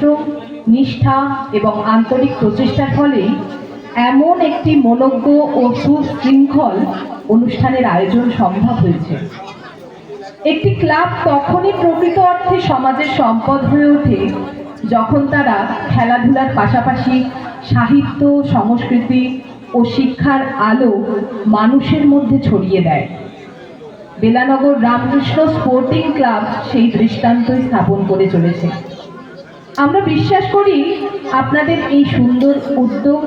পরিশ্রম, নিষ্ঠা এবং আন্তরিক প্রচেষ্টার ফলেই এমন একটি মনোজ্ঞ ও সুশৃঙ্খল অনুষ্ঠানের আয়োজন সম্ভব হয়েছে। একটি ক্লাব তখনই প্রকৃত অর্থে সমাজের সম্পদ হয়ে ওঠে যখন তারা খেলাধুলার পাশাপাশি সাহিত্য, সংস্কৃতি ও শিক্ষার আলো মানুষের মধ্যে ছড়িয়ে দেয়। বেলানগর রামকৃষ্ণ স্পোর্টিং ক্লাব সেই দৃষ্টান্তই স্থাপন করে চলেছে। আমরা বিশ্বাস করি আপনাদের এই সুন্দর উদ্যোগ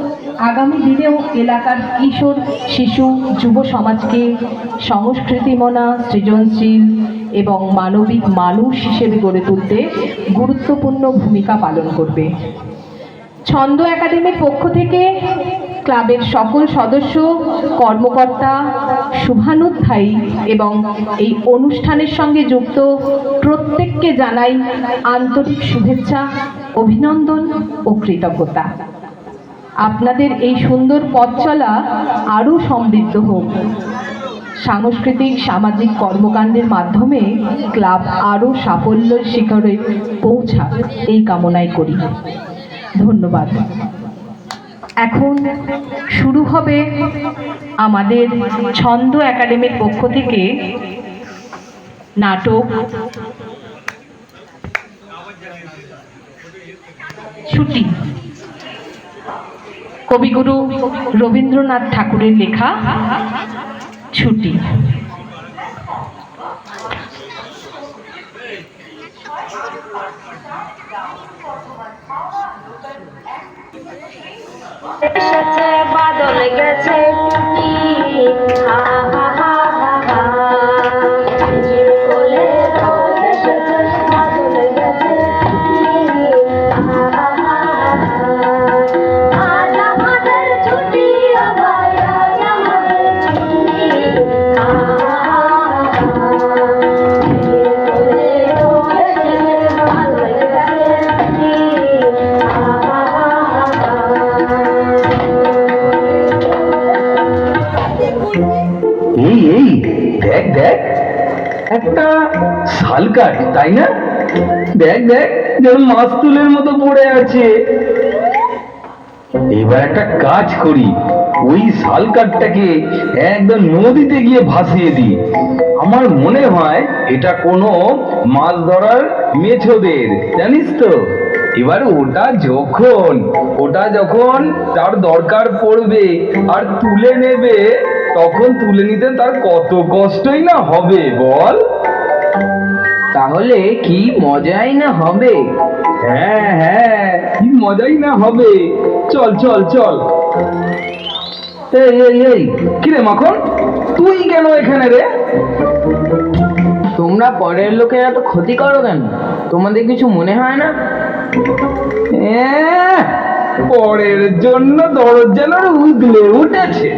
আগামী দিনেও এলাকার কিশোর, শিশু, যুব সমাজকে সংস্কৃতিমনা, সৃজনশীল এবং মানবিক মানুষ হিসেবে গড়ে তুলতে গুরুত্বপূর্ণ ভূমিকা পালন করবে। ছন্দ একাডেমির পক্ষ থেকে ক্লাবের সকল সদস্য, কর্মকর্তা, শুভানুধ্যায়ী এবং এই অনুষ্ঠানের সঙ্গে যুক্ত প্রত্যেককে জানাই আন্তরিক শুভেচ্ছা, অভিনন্দন ও কৃতজ্ঞতা। আপনাদের এই সুন্দর পথ চলা আরও সমৃদ্ধ হোক। সাংস্কৃতিক, সামাজিক কর্মকাণ্ডের মাধ্যমে ক্লাব আরও সাফল্যের শিখরে পৌঁছাক এই কামনাই করি। ধন্যবাদ। এখন শুরু হবে আমাদের ছন্দ একাডেমির পক্ষ থেকে নাটক ছুটি। কবিগুরু রবীন্দ্রনাথ ঠাকুরের লেখা ছুটি। এসেছে বাদল গেছে টুটি, হা হা হা হা হা, ঝির কোলে রোদ এসেছে বাদল গেছে টুটি, হা হা হা হা, আজ আমাদের ছুটি, ও ভাই আজ আমাদের ছুটি, হা হা হা হা, ঝির কোলে রোদ এসেছে বাদল গেছে টুটি, হা হা হা হা। এই এই দেখ দেখ, একটা শালকাঠ, তাই না? দেখ দেখ, যেন মাছ তুলের মতো পড়ে আছে। এবার একটা কাজ করি, ওই শালকাঠটাকে একদম নদীতে গিয়ে ভাসিয়ে দিই। আমার মনে হয় এটা কোনো মাছ ধরার মেছোদের, জানিস তো। এবার ওটা যখন তার দরকার পড়বে আর তুলে নেবে, তখন তুলে নিতে তার কত কষ্টই না হবে বল। তাহলে কি মজাই না হবে। হ্যাঁ হ্যাঁ, কি মজাই না হবে। চল চল চল। এই এই এই, কিরে মাখন, তুই কেন এখানে রে? তোমরা পরের লোকের এত ক্ষতি করো কেন? তোমাদের কিছু মনে হয় না? পরের জন্য দরদ যেন উদলে উঠেছে।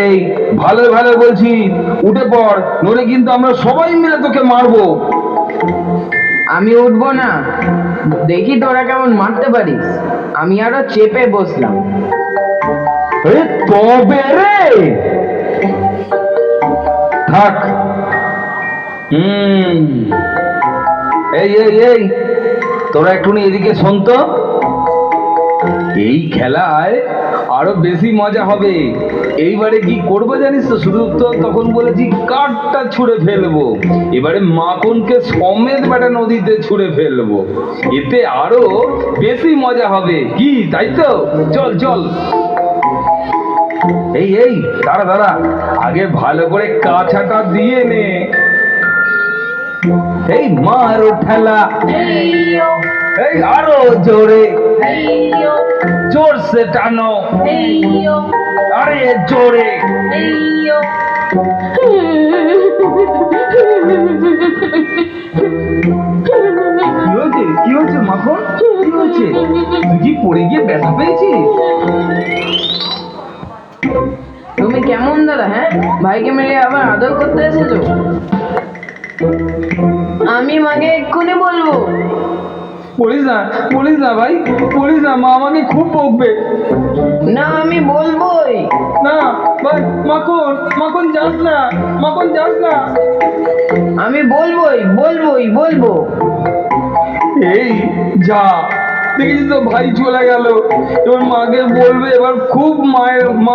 এই ভালো ভালো বলছি, উঠে পড়, নইলে কিন্তু আমরা সবাই মিলে তোকে মারবো। আমি উঠবো না, দেখি তোরা কেমন মারতে পারিস। আমি আরো চেপে বসলাম। তবে রে থাক। এই এই এই, তোরা একটুখানি এদিকে শোন তো। এই খেলায় আরো বেশি মজা হবে। এইবারে কি করবো জানিস তো? শুধু তো তখন বলেছি কাঠটা ছুঁড়ে ফেলবো, এবারে মাখনকে সমেত বেটা নদীতে ছুঁড়ে ফেলবো। এতে আরো বেশি মজা হবে, কি তাই তো? চল চল। এই এই, দাঁড়া দাঁড়া, আগে ভালো করে কাছাটা দিয়ে নে। এই মারো ঠেলা, এই আরো জোরে, জোর সে টানো, আরে জোরে। কি হয়েছে মাখন, কি হয়েছে? তুই কি পড়ে গিয়ে ব্যথা পেয়েছিস? তুমি কেমন দাদা? হ্যাঁ, ভাইকে মিলে আবার আদর করতে এসেছো? আমি মাকে এক্ষুনি বলবো। বলিস না ভাই, বলিস না, মা আমাকে খুব বকবে। না, আমি বলবোই। না ভাই, মাখন মাখন যাস না, মাখন যাস না। আমি বলবো। এই যা, দেখেছি তো ভাই চলে গেল, এবার মাকে বলবে, এবার খুব মা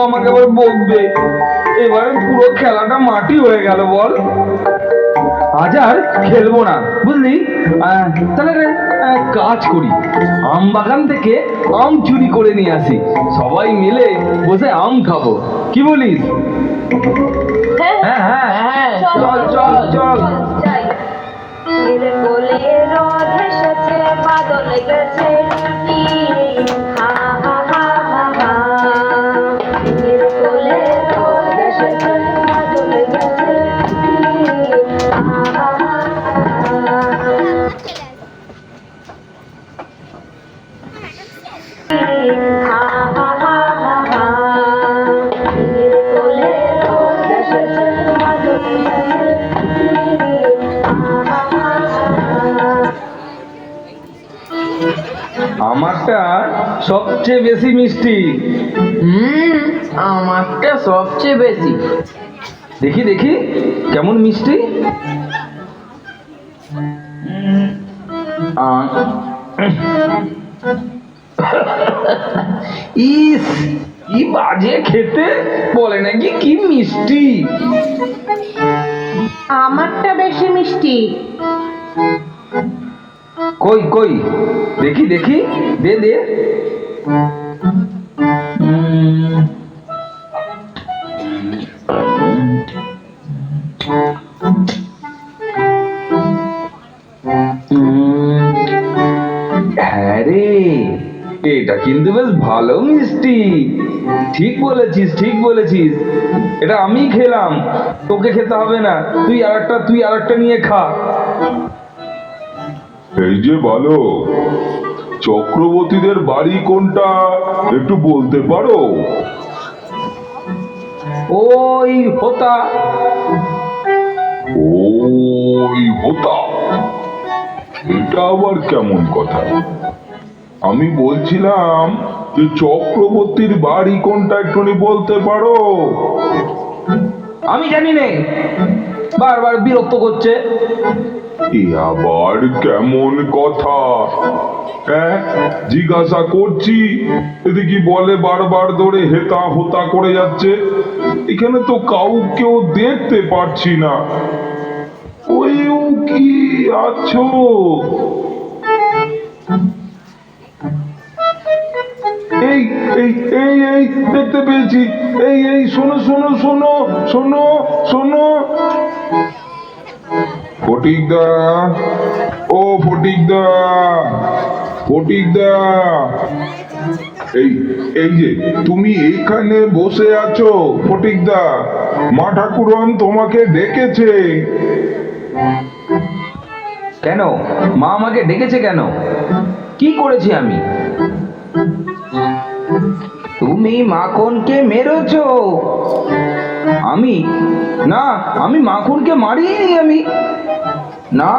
আমাকে আবার বকবে, এবারে পুরো খেলাটা মাটি হয়ে গেল বল। আজ আর খেলবো না বুঝলি। তাহলে কাজ করি, আম বাগান থেকে আম চুরি করে নিয়ে আসি, সবাই মিলে বসে আম খাবো, কি বলিস? হ্যাঁ হ্যাঁ হ্যাঁ, চল চল চল। যাই। এর কোলে রোদ এসেছে, বাদল গেছে টুটি, হা হা হা হা হা। এর কোলে রোদ এসেছে, বাদল গেছে টুটি, হা হা হা হা হা হা হা হা। এর কোলে রোদ এসেছে, বাদল গেছে টুটি, হা হা হা হা। আমারটা সবচেয়ে বেশি মিষ্টি। আমারটা সবচেয়ে বেশি। দেখি দেখি কেমন মিষ্টি। ইস, কি বাজে খেতে, বলে নাকি কি মিষ্টি। আমারটা বেশি মিষ্টি। কই কই দেখি দেখি, দে দে। হ্যাঁ রে, এটা কিন্তু বেশ ভালো মিষ্টি। ঠিক বলেছিস, ঠিক বলেছিস, এটা আমি খেলাম, তোকে খেতে হবে না, তুই আরেকটা নিয়ে খা। এই যে বলো, চক্রবর্তীদের বাড়ি কোনটা একটু বলতে পারো? ওই হোতা। ওই হোতা, এটা আবার কেমন কথা? আমি বলছিলাম যে চক্রবর্তীর বাড়ি কোনটা একটুখানি বলতে পারো? আমি জানি নে, বারবার বিরক্ত করছে। এ আবার কেমন কথা? হ্যাঁ, জিজ্ঞাসা করছি, এদিকে বলে বারবার ধরে হেতা হোতা করে যাচ্ছে। এখানে তো কাউকেও দেখতে পাচ্ছি না। ওইও কি আছো? এই এই এই এই দেখতে পেয়েছি। এই এই শোনো শোনো শোনো শোনো শোনো, ফটিকদা, ও ফটিকদা, ফটিকদা, এই এই যে তুমি এখানে বসে আছো ফটিকদা, মা ঠাকুরন তোমাকে ডেকেছে। কেন? মা আমাকে ডেকেছে কেন? কি করেছি আমি? তুমি মাখনকে মেরেছো? আমি না, আমি মাখনকে মারিনি। আমি না,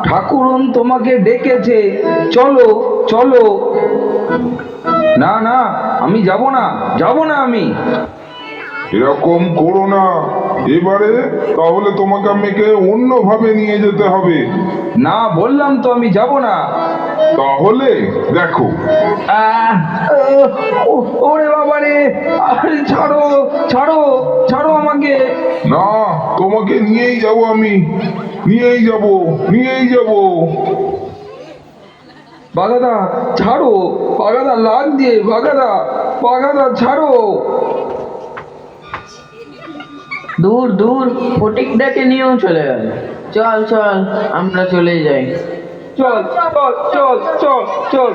ঠাকুরন তোমাকে ডেকেছে, চলো চলো। না না, আমি যাব না, যাব না আমি। এরকম করো না, এবারে তাহলে তোমাকে আমাকে অন্যভাবে নিয়ে যেতে হবে। না, বললাম তো আমি যাব না। তাহলে দেখো। ওরে বাবা রে, আরে ছাড়ো ছাড়ো ছাড়ো আমাকে। না, তোমাকে নিয়েই যাব আমি, নিয়েই যাব, নিয়েই যাব। বাগাদা ছাড়ো, বাগাদা লাগছে, বাগাদা, বাগাদা ছাড়ো। দূর দূর, ফটিকদাকে নিয়েও চলে গেল। চল চল, আমরা চলে যাই। চল চল চল চল চল।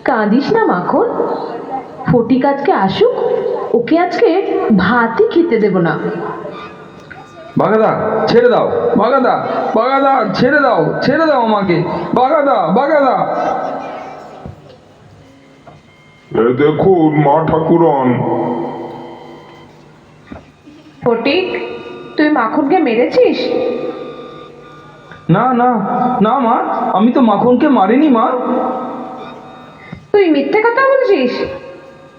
কাঁদিস না মাখন, ফটিক আজকে আসুক, ওকে আজকে ভাতই খেতে দেব না। বাগাদা ছেড়ে দাও, বাগাদা, বাগাদা ছেড়ে দাও, ছেড়ে দাও আমাকে, বাগাদা, বাগাদা। এ দেখুন মা ঠাকুরন। ফটিক, তুই মাখনকে মেরেছিস? না না না মা, আমি তো মাখনকে মারিনি মা। তুই মিথ্যে কথা বলছিস?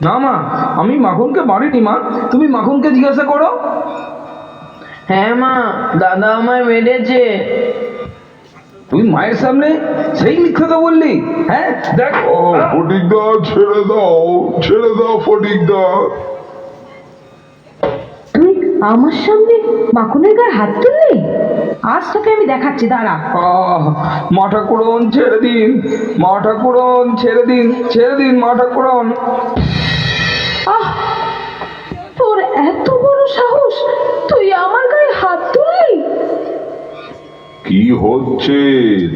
না মা, আমি মাখনকে মারিনি মা, তুমি মাখনকে জিজ্ঞাসা করো। হ্যাঁ মা, দাদা আমায় মেরেছে। তুই মায়ের সামনে সেই মিথ্যাটা বললি? হ্যাঁ দেখ। ফটিকদা, ছেড়ে দাও ফটিকদা। তুই আমার সামনে মাখনের গায়ে হাত তুললি? আজ তোকে আমি দেখাচ্ছি, দাঁড়া। মা ঠাকুরন ছেড়ে দিন, মা ঠাকুরন ছেড়ে দিন, ছেড়ে দিন মা ঠাকুরন। আহ, তোর এত বড় সাহস, তুই আমার গায়ে হাত তুললি? কি হচ্ছে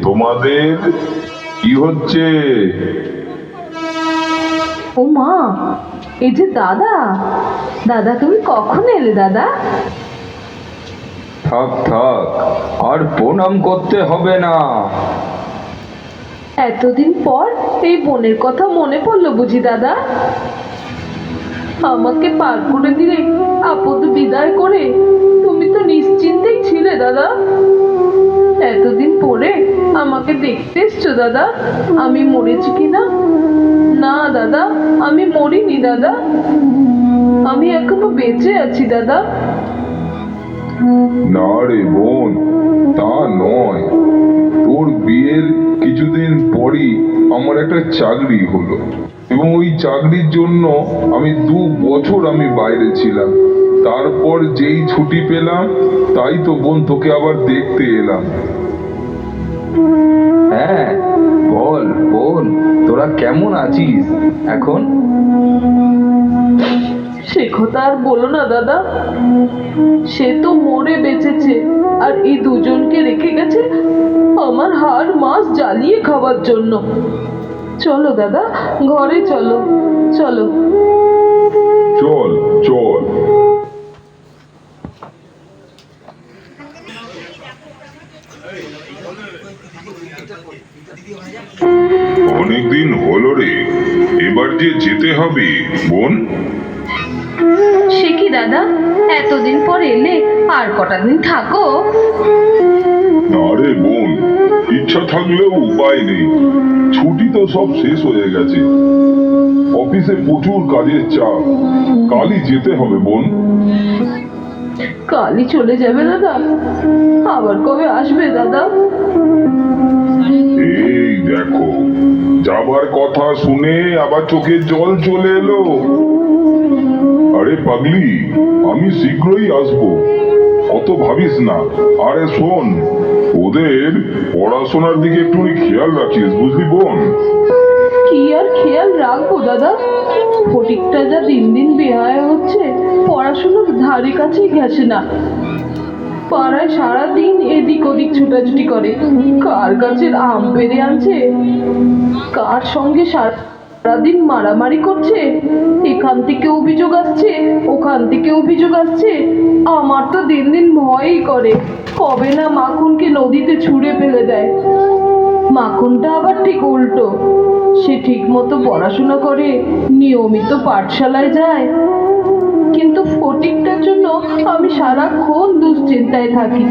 তোমাদের? কি হচ্ছে? ও মা, এই যে দাদা, দাদা তুমি কখন এলে দাদা? থাক থাক, আর প্রণাম করতে হবে না। এতদিন পর এই বোনের কথা মনে পড়লো বুঝি দাদা? আমাকে পার করে দিলে, আপদ বিদায় করে তুমি তো নিশ্চিন্তেই ছিলে দাদা। এতদিন পরে আমাকে দেখতে এসছো দাদা, আমি মরেছি কিনা? না দাদা, আমি মরিনি দাদা, আমি এখনো বেঁচে আছি দাদা। না রে বোন, তা নয়। তোর বিয়ের কিছুদিন পরই আমার একটা চাকরি হলো, এবং ওই চাকরির জন্য আমি 2 বছর আমি বাইরে ছিলাম। তারপর যেই ছুটি পেলাম, তাই তো বোন তোকে আবার দেখতে এলাম। হ্যাঁ বল বোন, তোরা কেমন আছিস এখন? সে কথা আর বলো না দাদা, সে তো মরে বেঁচেছে, আর এই দুজনকে রেখে গেছে আমার হাড় মাছ জ্বালিয়ে খাওয়ার জন্য। চলো দাদা, ঘরে চলো, চলো। চল চল। অনেকদিন হলো রে, এবার যে যেতে হবে বোন। সে কি দাদা, এতদিন পর এলে, আর কটা দিন থাকো? না রে বোন, ইচ্ছা থাকলেও উপায় নেই। ছুটি তো সব শেষ হয়ে গেছে, অফিসে প্রচুর কাজের চাপ। কালই যেতে হবে বোন। কালই চলে যাবে দাদা? আবার কবে আসবে দাদা? এই দেখো, যাবার কথা শুনে আবার চোখে জল চলে এলো। আরে পাগলি, আমি শীঘ্রই আসবো, অত ভাবিস না। আরে শোন, ওদের পড়াশোনার দিকে একটু খেয়াল রাখিস, বুঝলি বোন? কি আর খেয়াল রাখবো দাদা, ফটিকটা যা দিন দিন বেহায়া হচ্ছে, পড়াশোনার ধারে কাছেই ঘেসে না। পাড়ায় সারাদিন এদিক ওদিক ছুটাছুটি করে, কার গাছের আম পেড়ে আনছে, কার সঙ্গে সারাদিন মারামারি করছে, এখান থেকে অভিযোগ আসছে, ওখান থেকে অভিযোগ আসছে। আমার তো দিন দিন ভয়ই করে, কবে না মাখনকে নদীতে ছুঁড়ে ফেলে দেয়। মাখনটা আবার ঠিক উল্টো, সে ঠিক মতো পড়াশোনা করে, নিয়মিত পাঠশালায় যায়, কিন্তু ফটিকটার জন্য আমি সারাক্ষণ দুশ্চিন্তায় থাকি।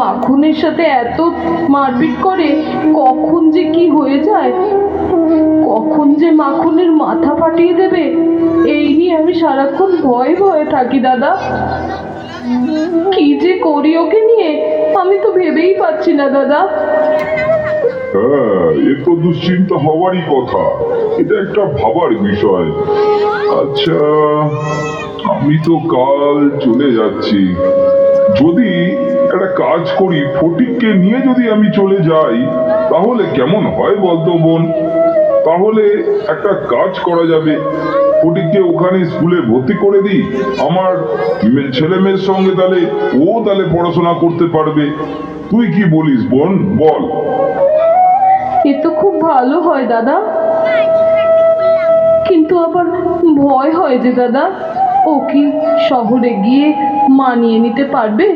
মাখনের সাথে এত মারপিট করে, কখন যে কি হয়ে যায়, কখন যে মাখনের মাথা ফাটিয়ে দেবে, এই নিয়ে আমি সারাক্ষণ ভয়ে ভয়ে থাকি দাদা। কি যে করি ওকে নিয়ে, আমি তো ভেবেই পাচ্ছি না দাদা। হ্যাঁ, এ তো দুশ্চিন্তা হওয়ারই কথা, এটা একটা ভাবার বিষয়। আচ্ছা, আমি তো কাল চলে যাচ্ছি। যদি একটা কাজ করি, ফটিককে নিয়ে যদি আমি চলে যাই, তাহলে কেমন হয় বলতো বোন? তাহলে একটা কাজ করা যাবে, ফটিককে ওখানে স্কুলে ভর্তি করে দিই। আমার ছেলে মেয়ের সঙ্গে তাহলে পড়াশোনা করতে পারবে। তুই কি বলিস বোন, বল? এ তো খুব ভালো হয় দাদা, কিন্তু আবার ভয় হয় যে দাদা, ও কি শহরে গিয়ে মানিয়ে নিতে পারবে?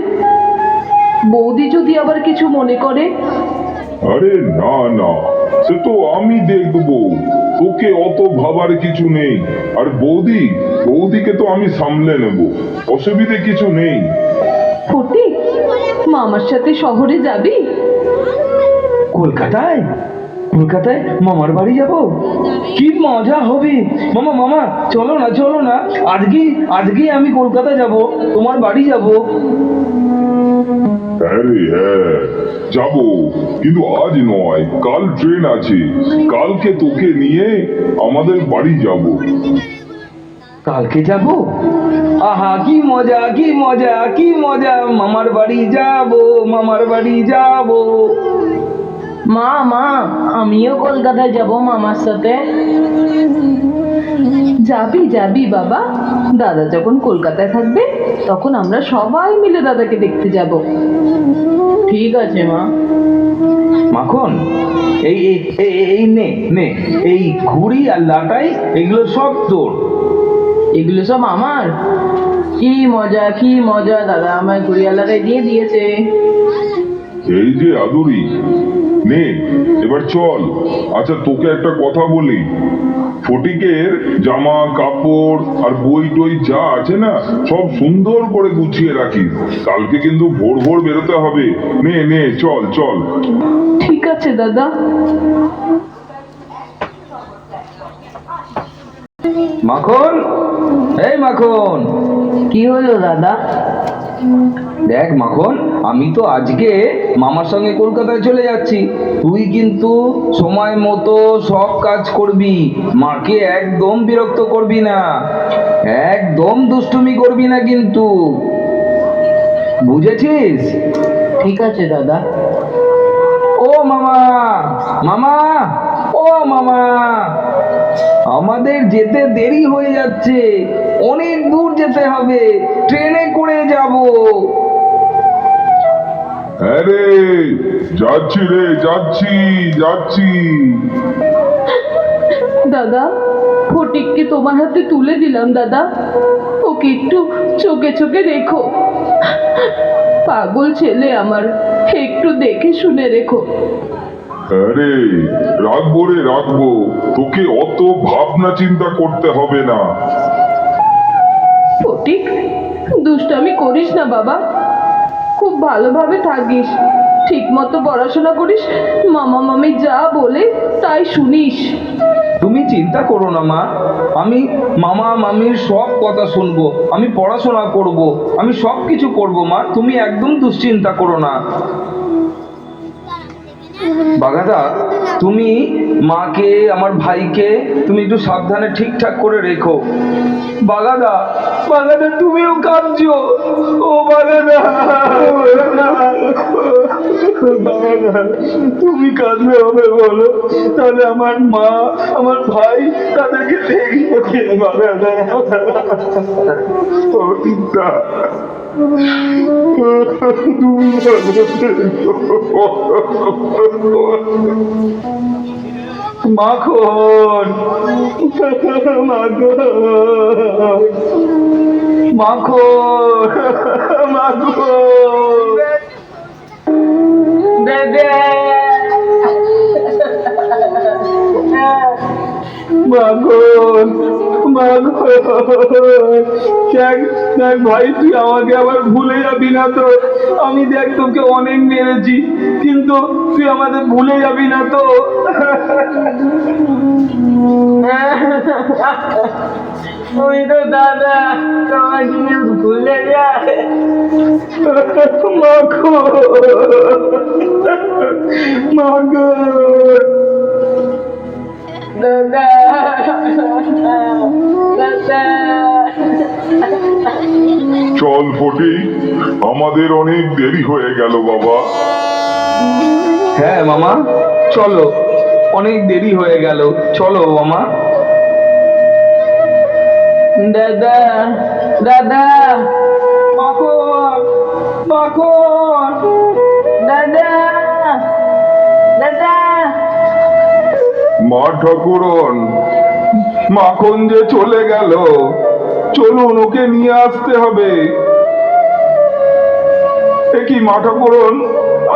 বৌদি যদি আবার কিছু মনে করে? আরে না না, সে তো আমি দেখবো, তোকে অত ভাবার কিছু নেই। আর বৌদিকে তো আমি সামলে নেব, অসুবিধে কিছু নেই। ফটিক, মামার সাথে শহরে যাবি? কলকাতায়? কলকাতায় মামার বাড়ি যাব? কি মজা হবে! মামা মামা চলো না, চলো না, আজকেই আমি কলকাতা যাব, তোমার বাড়ি যাব। হ্যাঁ রে হ্যাঁ, যাবো, কিন্তু আজ নয়, কাল ট্রেন আছে। কালকে তোকে নিয়ে আমাদের বাড়ি যাব। কালকে যাব? আহা কি মজা, কি মজা, কি মজা! মামার বাড়ি যাব, মামার বাড়ি যাব। মা মা, আমিও কলকাতায় যাব মামার সাথে। যাবি যাবি বাবা, দাদা যখন কলকাতায় থাকবে তখন আমরা সবাই মিলে দাদাকে দেখতে যাব। ঠিক আছে মা। মাখন, এই এই এই এই নে নে, এই ঘুড়ি আর লাটাই এগুলো সব তোর। এগুলো সব আমার? কি মজা, কি মজা, দাদা আমায় ঘুড়িয়ালাটাই দিয়ে দিয়েছে। এই যে আদুরি, নে এবার চল। আচ্ছা তোকে একটা কথা বলি, ফটিকের জামা কাপড় আর বই টই যা আছে না, সব সুন্দর করে গুছিয়ে রাখিস। কালকে কিন্তু ভোর ভোর বেরোতে হবে। নে নে চল চল। ঠিক আছে দাদা। মাখন, এই মাখন, কি হলো দাদা? দেখ মাখন, আমি তো আজকে মামার সঙ্গে কলকাতায় চলে যাচ্ছি। তুই কিন্তু সময় মতো সব কাজ করবি, মাকে একদম বিরক্ত করবি না, একদম দুষ্টুমি করবি না কিন্তু, বুঝেছিস? ঠিক আছে দাদা। ও মামা, মামা, ও মামা, আমাদের যেতে দেরি হয়ে যাচ্ছে, অনেক দূর যেতে হবে, ট্রেনে করে যাব। হ্যাঁ রে, যাচ্ছি রে, যাচ্ছি যাচ্ছি। দাদা, ফটিককে তোমার হাতে তুলে দিলাম দাদা, ওকে একটু চোখে চোখে রেখো। পাগল ছেলে আমার, একটু দেখে শুনে রেখো। হ্যাঁ রে, রাখবো রে রাখবো, তোকে অত ভাবনা চিন্তা করতে হবে না। ফটিক, দুষ্টামি করিস না বাবা, খুব ভালোভাবে থাকিস, ঠিক মতো পড়াশোনা করিস, মামা মামি যা বলে তাই শুনিস। তুমি চিন্তা করো না মা, আমি মামা মামির সব কথা শুনবো, আমি পড়াশোনা করব, আমি সব কিছু করবো মা, তুমি একদম দুশ্চিন্তা করো না। বাঘাদা, তুমি মাকে, আমার ভাইকে তুমি একটু সাবধানে ঠিকঠাক করে রেখো। বাঘাদা, বাঘাদা তুমিও কাঁদছো? ও বাঘাদা, বাঘাদা তুমি কাঁদলে হবে বলো? তাহলে আমার মা, আমার ভাই, তাদেরকে দেখবো কে? বাঘাদা, ও পিতা, তুমি মাখন, মাখন, মাখন, মাখন, দাদা, মাখন, মাখন, দেখ দেখ ভাই, তুই আমাকে আবার ভুলে যাবি না তো? আমি দেখ তোকে অনেক মেরেছি, কিন্তু তুই আমাদের ভুলে যাবি না তো? ওই তো দাদা তোমাকে ভুলে যায়। মাখন, মাখন, দাদা, দাদা। চল ফটিক, আমাদের অনেক দেরি হয়ে গেল বাবা। হ্যাঁ মামা, চলো, অনেক দেরি হয়ে গেল, চলো মামা। দাদা, দাদা, মাখন, মাখন, দাদা, দাদা। মা ঠাকুরন, মাখন যে চলে গেল, চলুন ওকে নিয়ে আসতে হবে। এ কি মা ঠাকুরন,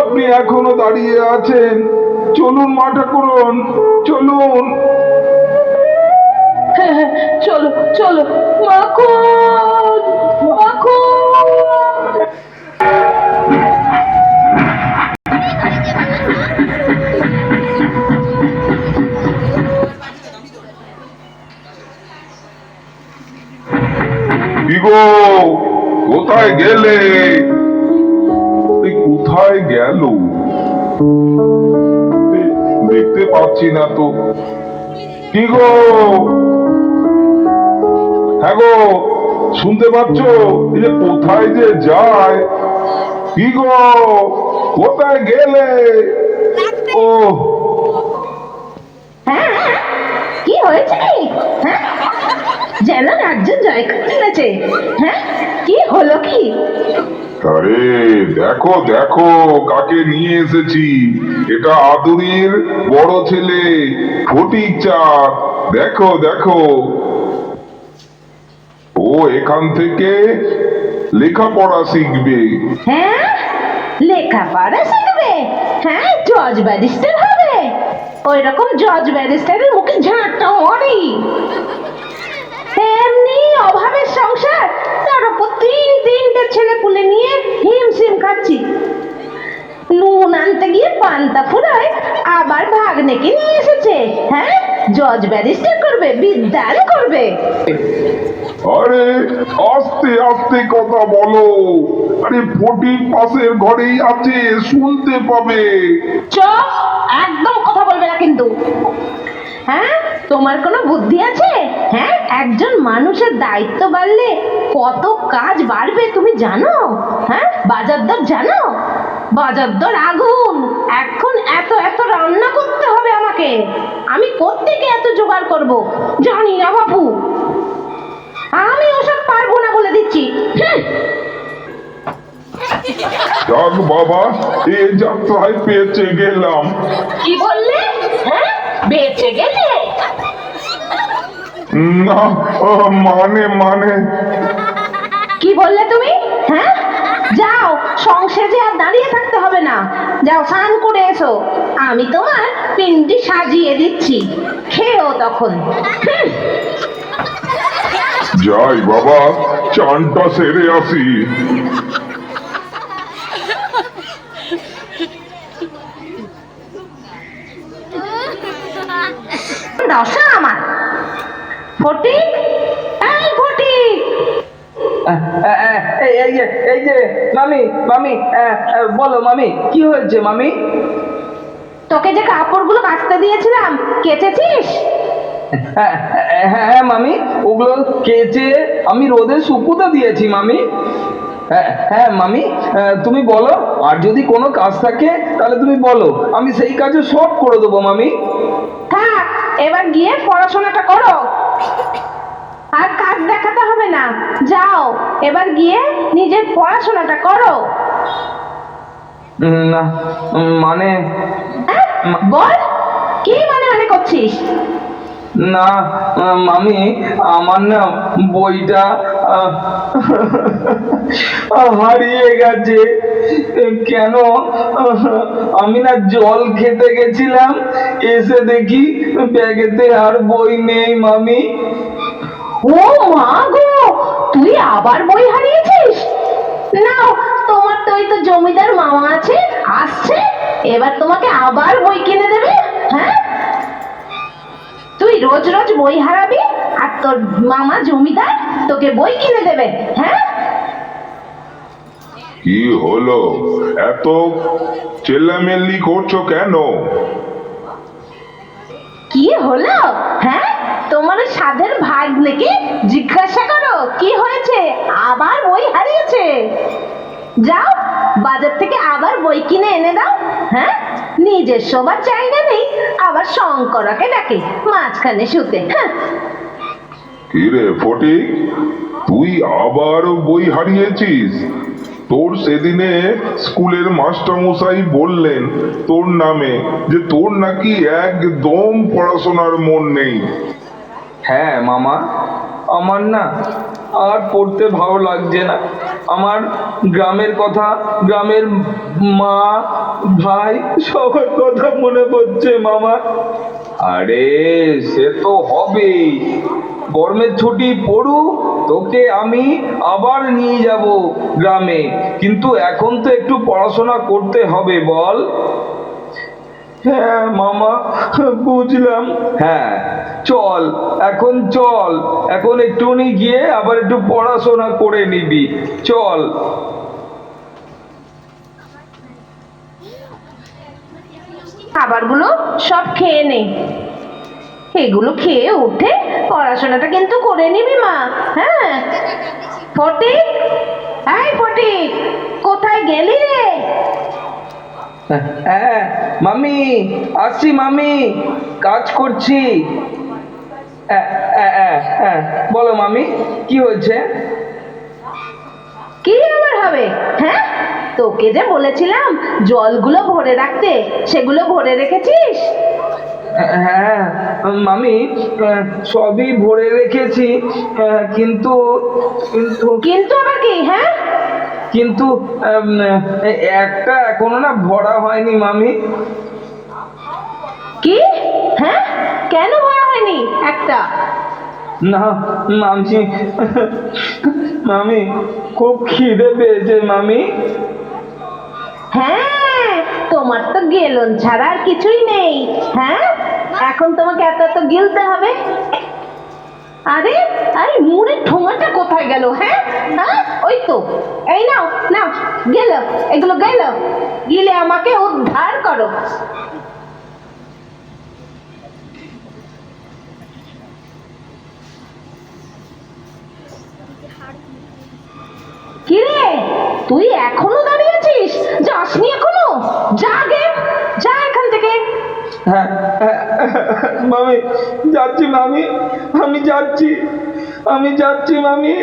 আপনি এখনো দাঁড়িয়ে আছেন? চলুন মা ঠাকুরন, চলুন। হ্যাঁ হ্যাঁ, চলো চলো, মাখন, মাখন। কোথায় গেলে? কোথায় গেল? দেখতে পাচ্ছি না তো। কি গো? হ্যাঁ গো, শুনতে পাচ্ছ? এই যে কোথায় যে যায়? কি গো, কোথায় গেলে? ও হ্যাঁ, কি হয়েছে কি? হ্যাঁ, যেন রাজ্য জয় করে ফেলেছে। হ্যাঁ, কি হলো কি? আরে দেখো দেখো কাকে নিয়ে এসেছি। এটা আদুরির বড় ছেলে ফটিক চাঁদ। দেখো দেখো, ও এখান থেকে লেখাপড়া শিখবে। হ্যাঁ, লেখাপড়া শিখবে? হ্যাঁ, জজ ব্যারিস্টার হবে। ওই রকম জজ ব্যারিস্টারের মুখে ঝাঁটা মারি। এমনি অভাবের সংসার, তার উপর তিনটে ছেলে পুলে নিয়ে হিমশিম খাচ্ছি। নুন আনতে গিয়ে পান্তা ফুরায়, আবার ভাগ্নেকে নিয়ে এসেছে। হ্যাঁ, জজ ব্যারিস্টার করবে, বিদ্যান করবে। আরে আস্তে আস্তে কথা বলো। আরে ফটিক পাশের ঘরেই আছে, শুনতে পাবে। চুপ, একদম কথা বলবে না কিন্তু। হ্যাঁ, তোমার কোনো বুদ্ধি আছে? হ্যাঁ, একজন মানুষের দায়িত্ব বাড়লে কত কাজ বাড়বে তুমি জানো? হ্যাঁ, বাজার দর জানো? বাজার দর আগুন। এখন এত এত রান্না করতে হবে আমাকে। আমি কোত্থেকে এত জোগাড় করব জানি না বাবু। আমি ওসব পারবো না বলে দিচ্ছি। যাক বাবা, এ যাত্রায় পেঁচে গেলাম। কি বললে? হ্যাঁ, বেঁচে গেলে? না, মানে কি বললে তুমি? হ্যাঁ, যাও, সংসারে আর দাঁড়িয়ে থাকতে হবে না। যাও স্নান করে এসো, আমি তোমার পিন্ডি সাজিয়ে দিচ্ছি, খেও তখন। হুম। যাই বাবা, চানটা সেরে আসি। দশা আমার। ফটিক, এই ফটিক, এই যে মামি, মামি, বলো মামি, কি হয়েছে মামি? তোকে যে কাপড়গুলো কাচতে দিয়েছিলাম, কেচেছিস? হ্যাঁ হ্যাঁ মামি, ওগুলো কেচে আমি রোদে শুকুতে দিয়েছি মামি। হ্যাঁ হ্যাঁ মামি, তুমি বলো, আর যদি কোনো কাজ থাকে তাহলে তুমি বলো, আমি সেই কাজে সব করে দেবো মামি। থাক, এবার গিয়ে পড়াশোনাটা করো। আর কাজ দেখাতে হবে না, যাও এবার গিয়ে নিজের পড়াশোনাটা করো। না, মানে হ্যাঁ, বল, কি মানে করছিস? না মামি, আমার না বইটা হারিয়ে গেছে। কেন? আমি না জল খেতে গেছিলাম, এসে দেখি ব্যাগেতে আর বই নেই মামি। ও মা গো, তুই আবার বই হারিয়েছিস? নাও, তোমার তো ওই তো জমিদার মামা আছে, আসছে, এবার তোমাকে আবার বই কিনে দেবে। হ্যাঁ, তুই রোজ রোজ বই হারাবি, আর তোর মামা জমিদার তোকে বই কিনে দেবে। হ্যাঁ, কি হলো, এত চেল্লামেল্লি করছো কেন? কি হলো? হ্যাঁ, তোমার ওই সাধের ভাগ্নেকে জিজ্ঞাসা করো কি হয়েছে, আবার বই হারিয়েছে। যাও, বাজার থেকে আবার বই কিনে এনে দাও। হ্যাঁ, নিজের শোবার জায়গা নেই, আবার শঙ্করাকে ডাকে মাঝখানে শুতে। হ্যাঁ, কিরে ফটিক, তুই আবার বই হারিয়েছিস? তোর সেদিনে স্কুলের মাস্টার মশাই বললেন তোর নামে যে তোর নাকি একদম পড়াশোনার মন নেই। হ্যাঁ মামা, আমার না আর পড়তে ভালো লাগছে না। আমার গ্রামের কথা, গ্রামের মা ভাই সবার কথা মনে পড়ছে মামা। আরে সে তো হবেই, গরমের ছুটি পড়ুক, তোকে আমি আবার নিয়ে যাব গ্রামে, কিন্তু এখন তো একটু পড়াশোনা করতে হবে বল। হ্যাঁ মামা, বুঝলাম। হ্যাঁ, চল এখন চল, এখন একটুখানি গিয়ে আবার একটু পড়াশোনা করে নিবি, চল। খাবারগুলো সব খেয়ে নে, এগুলো খেয়ে উঠে পড়াশোনাটা কিন্তু করে নিবি মা। হ্যাঁ ফটিক, এই ফটিক, কোথায় গেলি রে? হ্যাঁ মামি, আসছি মামি, কাজ করছি। বলো মামি, কি হয়েছে? কি আবার হবে? হ্যাঁ, তোকে যে বলেছিলাম জলগুলো ভরে রাখতে, সেগুলো ভরে রেখেছিস? হ্যাঁ মামি, সবই ভরে রেখেছি, কিন্তু কিন্তু কিন্তু আবার কি? হ্যাঁ, কিন্তু একটা এখনো না ভরা হয়নি মামি। কি? হ্যাঁ, কেন ভরা হয়নি একটা? না মামি, মামি খুব খিদে পেয়েছে মামি। হ্যাঁ, তোমার তো গেলন ছাড়া আর কিছুই নেই। হ্যাঁ, এখন তোমাকে এত এত গিলতে হবে। আরে আরে, মুড়ের ঠোঙাটা কোথায় গেল? হ্যাঁ হ্যাঁ, ওই তো, এই নাও নাও, গেল, এগুলো গেল, গিলে আমাকে উদ্ধার করো। কিরে, তুই এখনো দাঁড়িয়ে আছিস? যাসনি এখনো? যা গে, যা এখান থেকে। হ্যাঁ মামি, যাচ্ছি মামি, আমি যাচ্ছি, আমি যাচ্ছি মামি।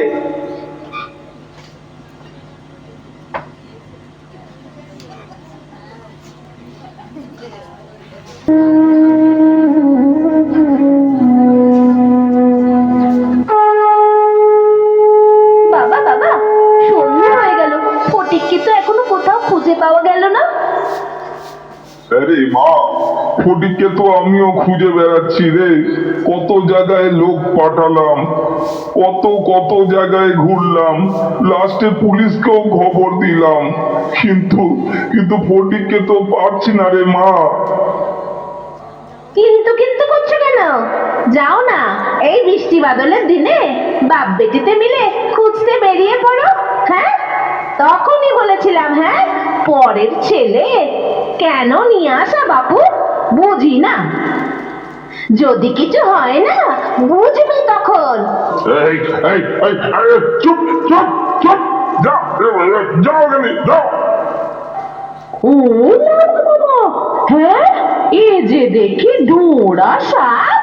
বাবা বাবা, সন্ধ্যা হয়ে গেল, ফটিককে তো এখনো কোথাও খুঁজে পাওয়া গেল না। আরে মা, ফটিককে তো আমিও খুঁজে বেড়াচ্ছি রে। কত জায়গায় লোক পাঠালাম, কত কত জায়গায় ঘুরলাম, লাস্টে পুলিশকেও খবর দিলাম, কিন্তু কিন্তু ফটিককে তো পাচ্ছি না রে মা। কিন্তু কিন্তু করছো কেন? যাও না, এই বৃষ্টি বাদলের দিনে বাপ বেটিতে মিলে খুঁজতে বেরিয়ে পড়ো। হ্যাঁ, তখনই বলেছিলাম, হ্যাঁ, পরের ছেলে কেন নিয়ে আসা বাপু, বুঝি না। যদি কিছু হয় না, বুঝবে তখন। এই এই এই এই, চুপ চুপ চুপ, যাও যাও এখানে যাও। ও বাবা, হ্যাঁ, এ যে দেখি ডোরা সাপ,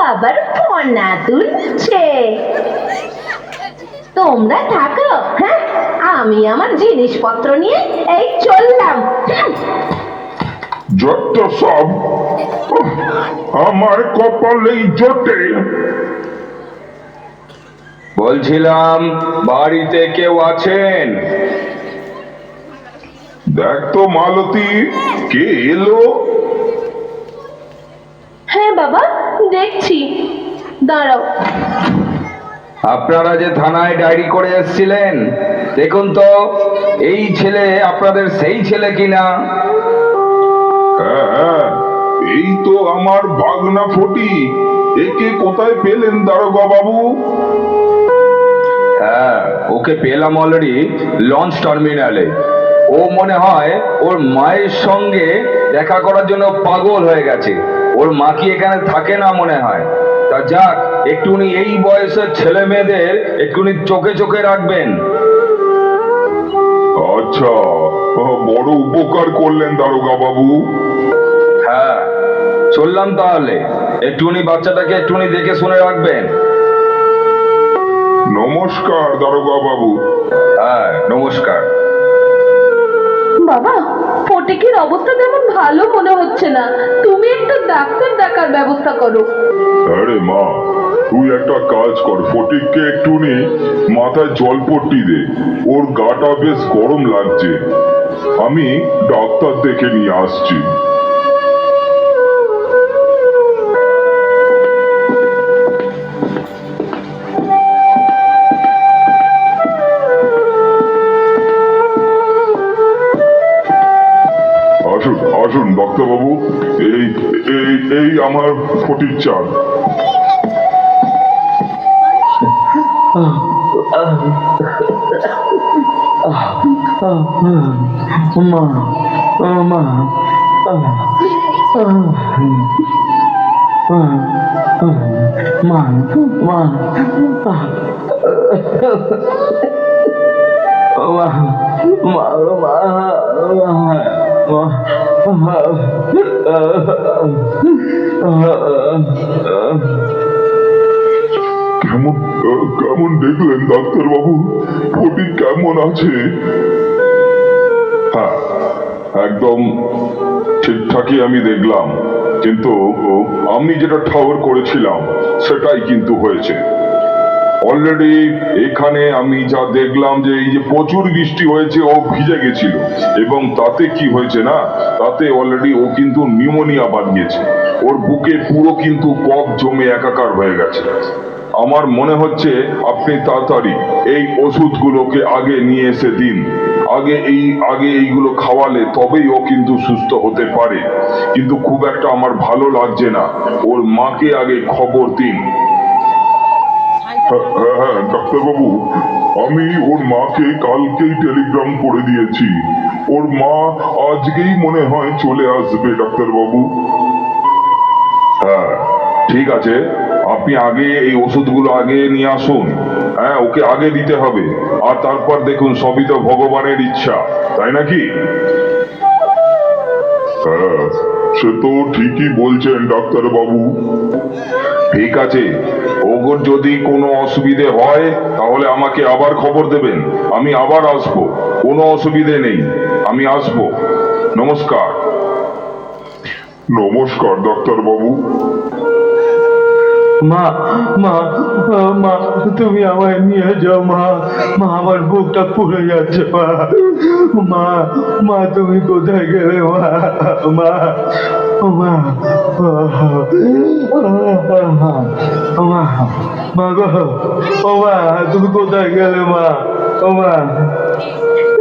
আবার ফনা তুলছে। তোমরা থাকো, হ্যাঁ, আমি আমার জিনিসপত্র নিয়ে এই চললাম। যত সব আমার কপালেই জোটে। বলছিলাম বাড়িতে কেউ আছেন? দেখ তো মালতী, কে এলো? হ্যাঁ বাবা, দেখছি, দাঁড়াও। আপনারা যে থানায় ডায়েরি করে এসেছিলেন, দেখুন তো এই ছেলে আপনাদের সেই ছেলে কিনা। হ্যাঁ, এই তো আমার ভাগনা ফটিক। একে কোথায় পেলেন দারোগা বাবু? হ্যাঁ, ওকে পেলাম অলরেডি লঞ্চ টার্মিনালে। ও মনে হয় ওর মায়ের সঙ্গে দেখা করার জন্য পাগল হয়ে গেছে। ওর মা কি এখানে থাকে না মনে হয়। তা যাক, একটুখানি এই বয়সের ছেলে মেয়েদের একটুখানি চোখে চোখে রাখবেন। আচ্ছা, বড় উপকার করলেন দারোগা বাবু। হ্যাঁ, চললাম তাহলে। একটুখানি বাচ্চাটাকে একটুখানি দেখে শুনে রাখবেন। নমস্কার দারোগা বাবু। হ্যাঁ, নমস্কার। বাবা, ফটিকের অবস্থা তেমন ভালো মনে হচ্ছে না, তুমি একটা ডাক্তার ডাকার ব্যবস্থা করো। আরে মা, তুই একটা কাজ কর, ফটিককে একটুনি মাথায় জলপট্টি দে। ওর গাটা বেশ গরম লাগছে, আমি ডাক্তার দেখে নিয়ে আসছি। আসুন আসুন ডাক্তারবাবু, এই এই এই আমার ফটিক চাঁদ। মা মা মা মা কেমন কেমন দেখলেন ডাক্তারবাবু? ফটিক কেমন আছে? হ্যাঁ, একদম ঠিকঠাকই আমি দেখলাম, কিন্তু আমি যেটা ঠাউর করেছিলাম সেটাই কিন্তু হয়েছে। অলরেডি এখানে আমি যা দেখলাম যে এই যে প্রচুর বৃষ্টি হয়েছে, ও ভিজে গেছিল, এবং তাতে কি হয়েছে না, তাতে অলরেডি ও কিন্তু নিউমোনিয়া বাঁধিয়েছে। ওর বুকে পুরো কিন্তু কফ জমে একাকার হয়ে গেছে। আমার মনে হচ্ছে আপনি তাড়াতাড়ি এই ওষুধগুলোকে আগে নিয়ে এসে দিন। আগে এইগুলো খাওয়ালে তবেই ও কিন্তু সুস্থ হতে পারে। কিন্তু খুব একটা আমার ভালো লাগছে না, ওর মাকে আগে খবর দিন। হ্যাঁ ডাক্তারবাবু, আমি ওর মাকে কালকেই টেলিগ্রাম করে দিয়েছি। ওর মা আজকেই মনে হয় চলে আসবে ডাক্তারবাবু। হ্যাঁ ঠিক আছে, আপনি আগে এই ওষুধগুলো আগে নিয়ে আসুন। হ্যাঁ, ওকে আগে দিতে হবে, আর তারপর দেখুন সবই তো ভগবানের ইচ্ছা, তাই নাকি? হ্যাঁ, সে তো ঠিকই বলছেন ডাক্তারবাবু। ঠিক আছে, ওগোর যদি কোনো অসুবিধে হয় তাহলে আমাকে আবার খবর দেবেন, আমি আবার আসবো। কোনো অসুবিধে নেই, আমি আসবো। নমস্কার। নমস্কার ডাক্তারবাবু। মা মা মা তুমি আমায় নিয়ে যাও মা। মা আমার বুকটা পুড়ে যাচ্ছে মা। মা মা তুমি কোথায় গেলে মা? মা মা মা মা গো, ও মা তুমি কোথায় গেলে মা? ও মা।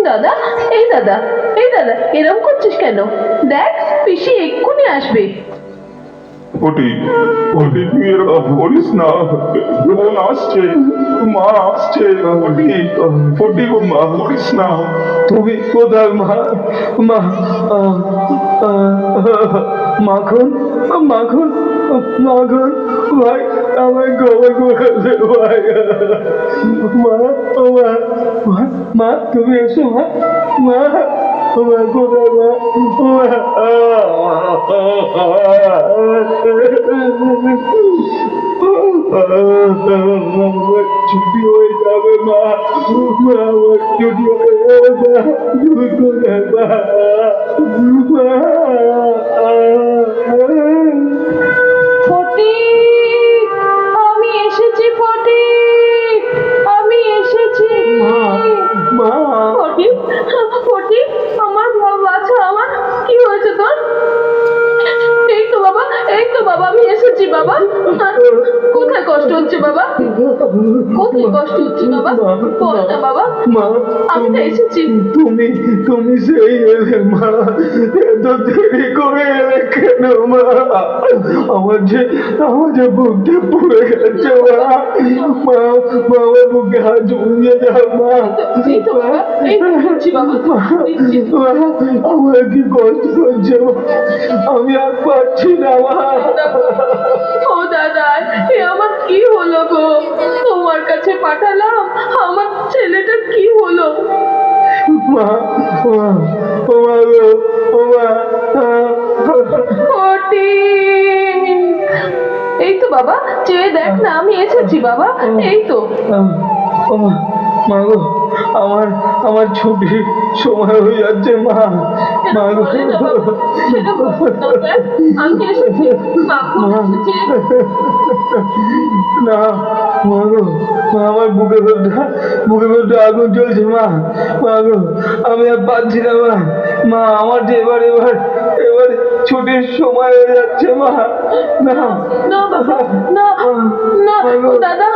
দাদা, এই দাদা এরকম করছিস কেন? দেখ, পিসি এক্ষুনি আসবে। ফটিক, ফটিক তুই এরকম করিস না, বোন আসছে, মা আসছে। ফটিক, ফটিক মা করিস না। তুমি কোথায় মা? মা মাখন মাখন মাখন ভাই, আমায় ক্ষমা করে দে ভাই। মা ও মা, মা তুমি এসো মা। মা ও মা কোথায় মা? ছুটি হয়ে যাবে মা। মা আমার ছুটি হয়ে যাবে মা। তুমি কোথায় মা? ফটিক, আমি এসেছি ফটিক, আমি এসেছি। মা ফটিক, ফটিক, আমার বাচ্চা, আমার কি হয়েছে তোর? এই তো বাবা আমি এসেছি বাবা। কোথায় কষ্ট হচ্ছে বাবা? কোথায় কষ্ট হচ্ছে বাবা? বল না বাবা। মা আমি তো এসেছি। তুমি সেই এলে মা, এত দেরি করে এলে কেন মা? আমার যে বুকটা পুড়ে গেছে মা। মা আমার বুকে হাত জড়িয়ে দাও মা। এই তো বাবা, এই তো দিচ্ছি বাবা, দিচ্ছি। মা আমার কি কষ্ট হচ্ছে মা, আমি আর পারছি না মা। ও দাদা, এ আমার কি হলো গো? তোমার কাছে পাঠালাম, আমার ছেলেটার কি হলো? মা মা ও মা গো, ও মা। ফটিক, এই তো বাবা, চেয়ে দেখ না, আমি এসেছি বাবা, এই তো। ও মা, মা গো, আমার ছুটির সময় হয়ে যাচ্ছে মা। মা গো, বলে না বাবা, সেটা বলছো না, দেখ, আমি এসেছি, বাবু এসেছে। না মা গো, মা আমার বুকে ভেতরটা আগুন জ্বলছে মা। মা গো, আমি আর পারছি না মা। মা আমার যে এবার ছুটির সময় হয়ে যাচ্ছে মা। না না বাবা, না না দাদা,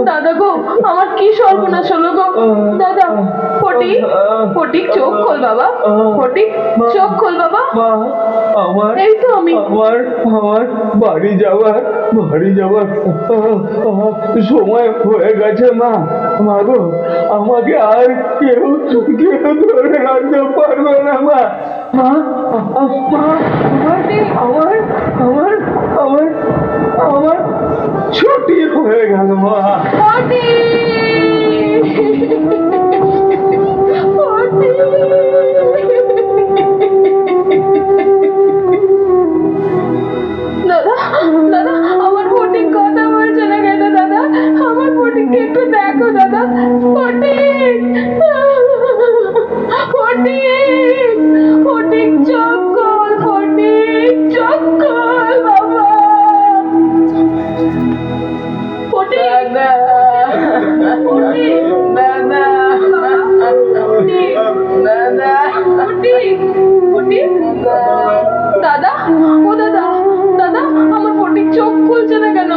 দাদা গো, আমার কি সর্বনাশ হলো গো দাদা। ফটিক, ফটিক চোখ খোল বাবা, ফটিক চোখ খোল বাবা। মা, আমার এই তো আমি। আমার আমার বাড়ি যাওয়ার সময় হয়ে গেছে মা। মা গো, আমাকে আর কেউ ধরে রাখতে পারবে না মা। মা, মা, আমার আমার আমার আমার ছুটি হয়ে গেল মা। দাদা, দাদা, আমার ফটিক কথা বলছে না কেন দাদা? আমার ফটিককে একটু দেখো দাদা। ফটিক, ফটিক, ফটিক চোখ খোল, ফটিক চোখ খোল বাবা। ফটিক, ফটিক, দাদা, ফটিক, দাদা, ফটিক, ফটিক, দাদা, ও দাদা, দাদা, আমার ফটিক চোখ খুলছে না কেন,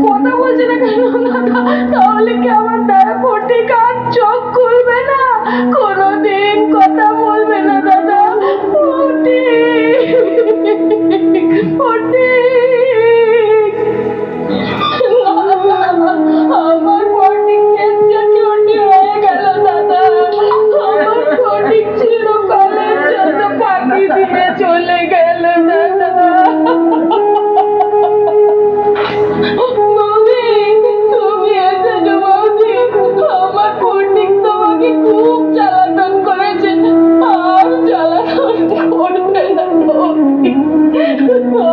কথা বলছে না কেন দাদা? তাহলে কি আমার দ্বারা ফটিক আর চোখ খুলবে না, কোনোদিন কথা বলবে না দাদা? ফটিক, ফটিক, আমার ফটিকের যে ছুটি হয়ে গেল দাদা। আমার ফটিক চিরকালের জন্য ফাঁকি দিয়ে চলে গেল দাদা। বৌদি, তুমি এসেছো বৌদি। আমার ফটিক তোমাকে খুব জ্বালাতন করেছে, আর জ্বালাতন করবে না বৌদি।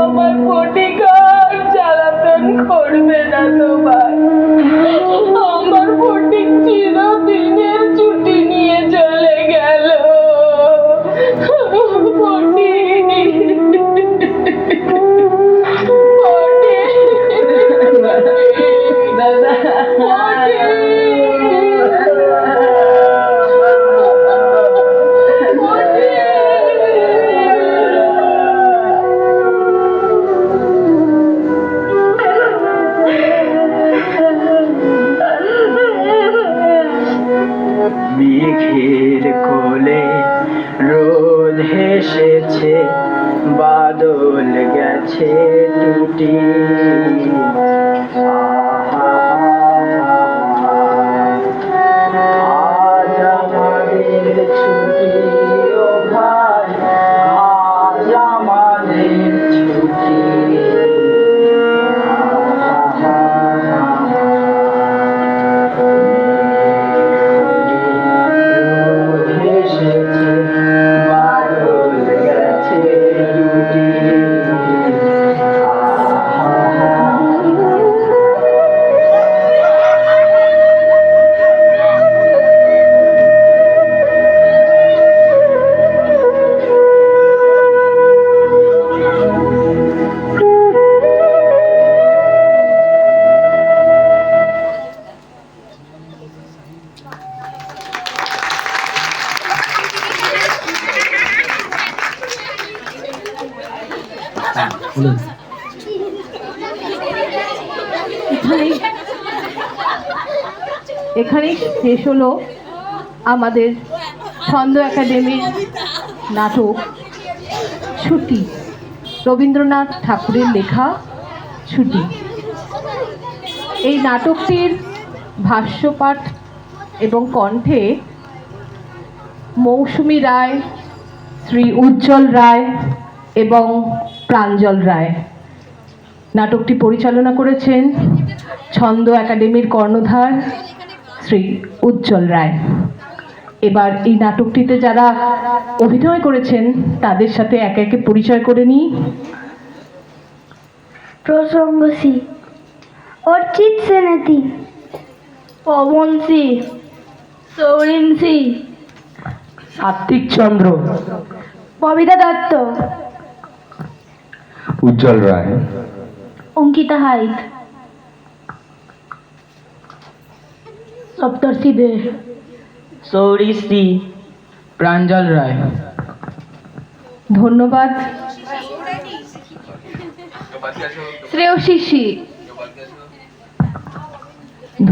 আমার ফটিক আর জ্বালাতন করবে না তোমার। আমার ফটিক চিরদিনের ছুটি নিয়ে চলে গেল। মেঘের কোলে রোদ হেসেছে, বাদল গেছে টুটি। আজ আমাদের ছুটি ও ভাই, আজ আমাদের ছুটি। এখানেই শেষ হলো আমাদের ছন্দ একাডেমির নাটক ছুটি, রবীন্দ্রনাথ ঠাকুরের লেখা ছুটি। এই নাটকটির ভাষ্যপাঠ এবং কণ্ঠে মৌসুমী রায়, শ্রী উজ্জ্বল রায় এবং প্রাঞ্জল রায়। নাটকটি পরিচালনা করেছেন ছন্দ একাডেমির কর্ণধার শ্রী উজ্জ্বল রায়। এবার এই নাটকটিতে যারা অভিনয় করেছেন তাদের সাথে একে একে পরিচয় করে নিই। প্রসঙ্গ সি, অর্চিত সেনেতি, পবন সি, সৌরিন সি, সাত্বিক চন্দ্র, ববিতা দত্ত, উজ্জ্বল রায়, অঙ্কিতা হাইত, সপ্তর্ষি দে, সৌরি শ্রী, প্রাঞ্জল রায়। ধন্যবাদ। শ্রেয়শিসি।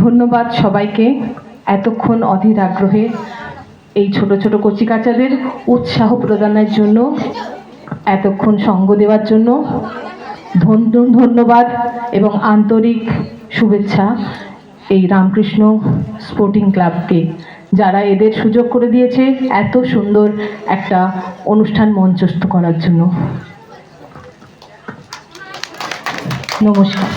ধন্যবাদ সবাইকে এতক্ষণ অধীর আগ্রহে এই ছোট ছোট কচিকাচাদের উৎসাহ প্রদানের জন্য, এতক্ষণ সঙ্গ দেওয়ার জন্য ধন্যবাদ এবং আন্তরিক শুভেচ্ছা এই রামকৃষ্ণ স্পোর্টিং ক্লাবকে, যারা এদের সুযোগ করে দিয়েছে এত সুন্দর একটা অনুষ্ঠান মঞ্চস্থ করার জন্য। নমস্কার।